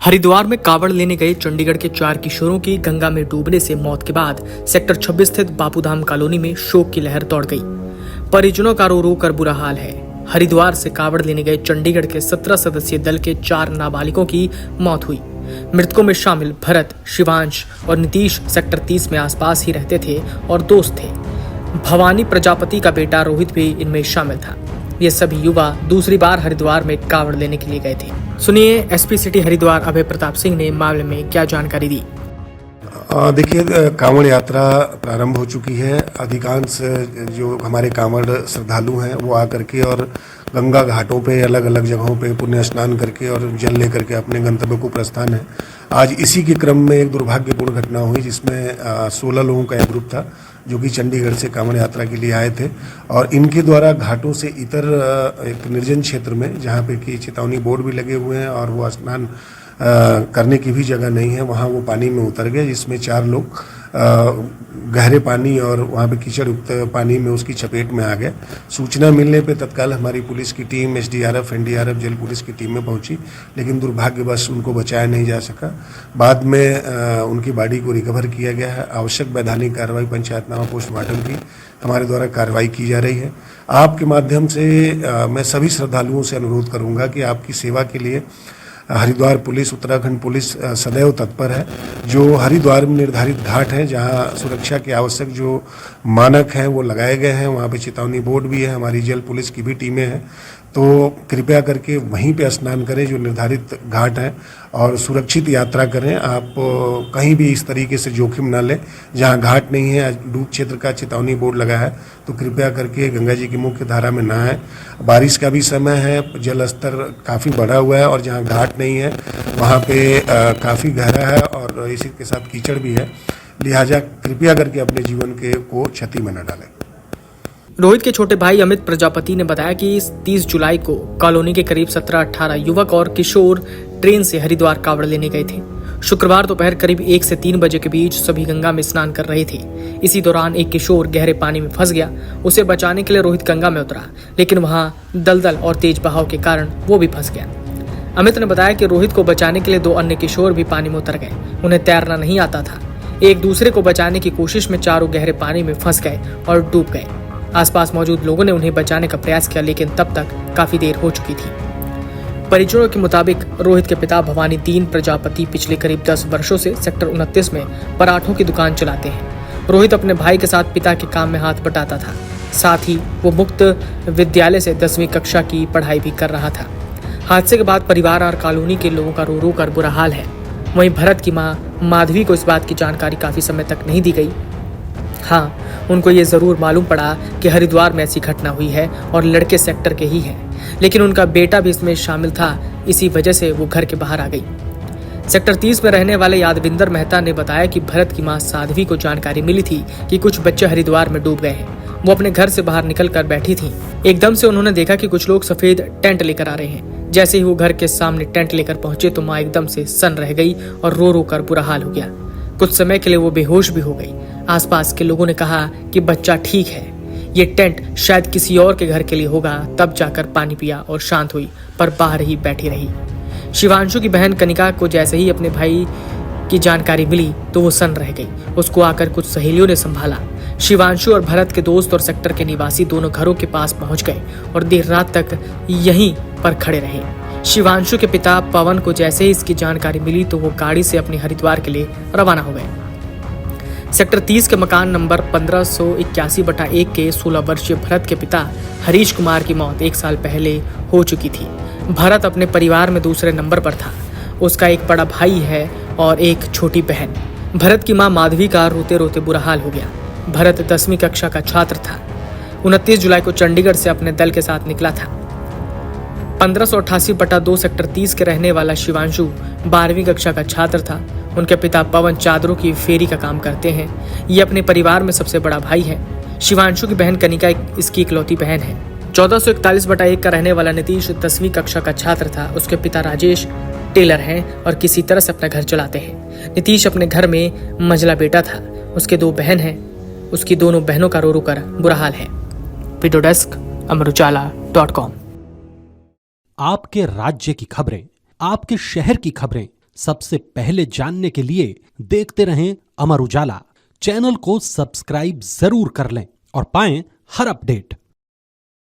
हरिद्वार में कावड़ लेने गए चंडीगढ़ के 4 किशोरों की गंगा में डूबने से मौत के बाद सेक्टर 26 स्थित बापूधाम कॉलोनी में शोक की लहर दौड़ गई। परिजनों का रो रो कर बुरा हाल है। हरिद्वार से कावड़ लेने गए चंडीगढ़ के 17 सदस्यीय दल के 4 नाबालिगों की मौत हुई। मृतकों में शामिल भरत, शिवांश और नीतीश सेक्टर 30 में आसपास ही रहते थे और दोस्त थे। भवानी प्रजापति का बेटा रोहित भी इनमें शामिल था। ये सभी युवा दूसरी बार हरिद्वार में कावड़ लेने के लिए गए थे। सुनिए एसपी सिटी हरिद्वार अभय प्रताप सिंह ने मामले में क्या जानकारी दी। देखिए, कांवड़ यात्रा प्रारंभ हो चुकी है। अधिकांश जो हमारे कांवड़ श्रद्धालु हैं वो आकर के और गंगा घाटों पे अलग अलग जगहों पे पुण्य स्नान करके और जल लेकर के अपने गंतव्य को प्रस्थान है। आज इसी के क्रम में एक दुर्भाग्यपूर्ण घटना हुई जिसमें 16 लोगों का एक ग्रुप था जो कि चंडीगढ़ से कांवड़ यात्रा के लिए आए थे और इनके द्वारा घाटों से इतर एक निर्जन क्षेत्र में जहाँ पे कि चेतावनी बोर्ड भी लगे हुए हैं और वो स्नान करने की भी जगह नहीं है, वहाँ वो पानी में उतर गए, जिसमें 4 लोग गहरे पानी और वहाँ पे कीचड़ युक्त पानी में उसकी चपेट में आ गए। सूचना मिलने पे तत्काल हमारी पुलिस की टीम, एसडीआरएफ, एनडीआरएफ, जल पुलिस की टीम में पहुंची, लेकिन दुर्भाग्यवश उनको बचाया नहीं जा सका। बाद में उनकी बॉडी को रिकवर किया गया है। आवश्यक वैधानिक कार्रवाई, पंचायतनामा, पोस्टमार्टम की हमारे द्वारा कार्रवाई की जा रही है। आपके माध्यम से मैं सभी श्रद्धालुओं से अनुरोध करूँगा कि आपकी सेवा के लिए हरिद्वार पुलिस, उत्तराखंड पुलिस सदैव तत्पर है। जो हरिद्वार में निर्धारित घाट हैं जहां सुरक्षा के आवश्यक जो मानक हैं वो लगाए गए हैं, वहां पे चेतावनी बोर्ड भी है, हमारी जल पुलिस की भी टीमें हैं, तो कृपया करके वहीं पे स्नान करें जो निर्धारित घाट हैं और सुरक्षित यात्रा करें। आप कहीं भी इस तरीके से जोखिम ना लें जहां घाट नहीं है। डूब क्षेत्र का चेतावनी बोर्ड लगा है तो कृपया करके गंगा जी की मुख्य धारा में ना आए। बारिश का भी समय है, जल स्तर काफ़ी बढ़ा हुआ है और जहां घाट नहीं है वहां पे काफ़ी गहरा है और इसी के साथ कीचड़ भी है, लिहाजा कृपया करके अपने जीवन को क्षति में न डालें। रोहित के छोटे भाई अमित प्रजापति ने बताया कि 30 जुलाई को कॉलोनी के करीब 17-18 युवक और किशोर ट्रेन से हरिद्वार कावड़ लेने गए थे। शुक्रवार दोपहर करीब 1 से 3 बजे के बीच सभी गंगा में स्नान कर रहे थे। इसी दौरान एक किशोर गहरे पानी में फंस गया। उसे बचाने के लिए रोहित गंगा में उतरा, लेकिन वहां दलदल और तेज बहाव के कारण वो भी फंस गया। अमित ने बताया कि रोहित को बचाने के लिए 2 अन्य किशोर भी पानी में उतर गए। उन्हें तैरना नहीं आता था। एक दूसरे को बचाने की कोशिश में चारों गहरे पानी में फंस गए और डूब गए। आसपास मौजूद लोगों ने उन्हें बचाने का प्रयास किया, लेकिन तब तक काफी देर हो चुकी थी। परिजनों के मुताबिक रोहित के पिता भवानी दीन प्रजापति पिछले करीब 10 वर्षों से सेक्टर 29 में पराठों की दुकान चलाते हैं। रोहित अपने भाई के साथ पिता के काम में हाथ बटाता था। साथ ही वो मुक्त विद्यालय से 10वीं कक्षा की पढ़ाई भी कर रहा था। हादसे के बाद परिवार और कॉलोनी के लोगों का रो रो कर बुरा हाल है। वहीं भरत की मां माधवी को इस बात की जानकारी काफी समय तक नहीं दी गई। हाँ, उनको ये जरूर मालूम पड़ा कि हरिद्वार में ऐसी घटना हुई है और लड़के सेक्टर के ही हैं, लेकिन उनका बेटा भी इसमें शामिल था। इसी वजह से वो घर के बाहर आ गई। सेक्टर 30 में रहने वाले यादविंदर मेहता ने बताया कि भरत की मां साध्वी को जानकारी मिली थी कि कुछ बच्चे हरिद्वार में डूब गए हैं। वो अपने घर से बाहर निकल कर बैठी थी। एकदम से उन्होंने देखा कि कुछ लोग सफेद टेंट लेकर आ रहे हैं। जैसे ही वो घर के सामने टेंट लेकर पहुंचे तो माँ एकदम से सन्न रह गई और रो रो कर बुरा हाल हो गया। कुछ समय के लिए वो बेहोश भी हो गई। आसपास के लोगों ने कहा कि बच्चा ठीक है, ये टेंट शायद किसी और के घर के लिए होगा। तब जाकर पानी पिया और शांत हुई, पर बाहर ही बैठी रही। शिवांशु की बहन कनिका को जैसे ही अपने भाई की जानकारी मिली तो वो सन्न रह गई। उसको आकर कुछ सहेलियों ने संभाला। शिवांशु और भरत के दोस्त और सेक्टर के निवासी दोनों घरों के पास पहुंच गए और देर रात तक यहीं पर खड़े रहे। शिवांशु के पिता पवन को जैसे ही इसकी जानकारी मिली तो वो गाड़ी से अपने हरिद्वार के लिए रवाना हो गए। सेक्टर 30 के मकान नंबर 1581/1 के 16 वर्षीय भरत के पिता हरीश कुमार की मौत 1 साल पहले हो चुकी थी। भरत अपने परिवार में दूसरे नंबर पर था। उसका एक बड़ा भाई है और एक छोटी बहन। भरत की मां माधवी का रोते रोते बुरा हाल हो गया। भरत 10वीं कक्षा का छात्र था। 29 जुलाई को चंडीगढ़ से अपने दल के साथ निकला था। 1588/2 सेक्टर 30 के रहने वाला शिवांशु 12वीं कक्षा का छात्र था। उनके पिता पवन चादरों की फेरी का काम करते हैं। ये अपने परिवार में सबसे बड़ा भाई है। शिवांशु की बहन कनिका इसकी इकलौती बहन है। 1441/1 का रहने वाला नीतीश 10वीं कक्षा का छात्र था। उसके पिता राजेश टेलर हैं और किसी तरह से अपना घर चलाते हैं। नीतीश अपने घर में मंझला बेटा था। उसके 2 बहन हैं। उसकी दोनों बहनों का रो रो कर बुरा हाल है। Video desk amarujala.com। आपके राज्य की खबरें, आपके शहर की खबरें सबसे पहले जानने के लिए देखते रहें अमर उजाला। चैनल को सब्सक्राइब जरूर कर लें और पाएं हर अपडेट।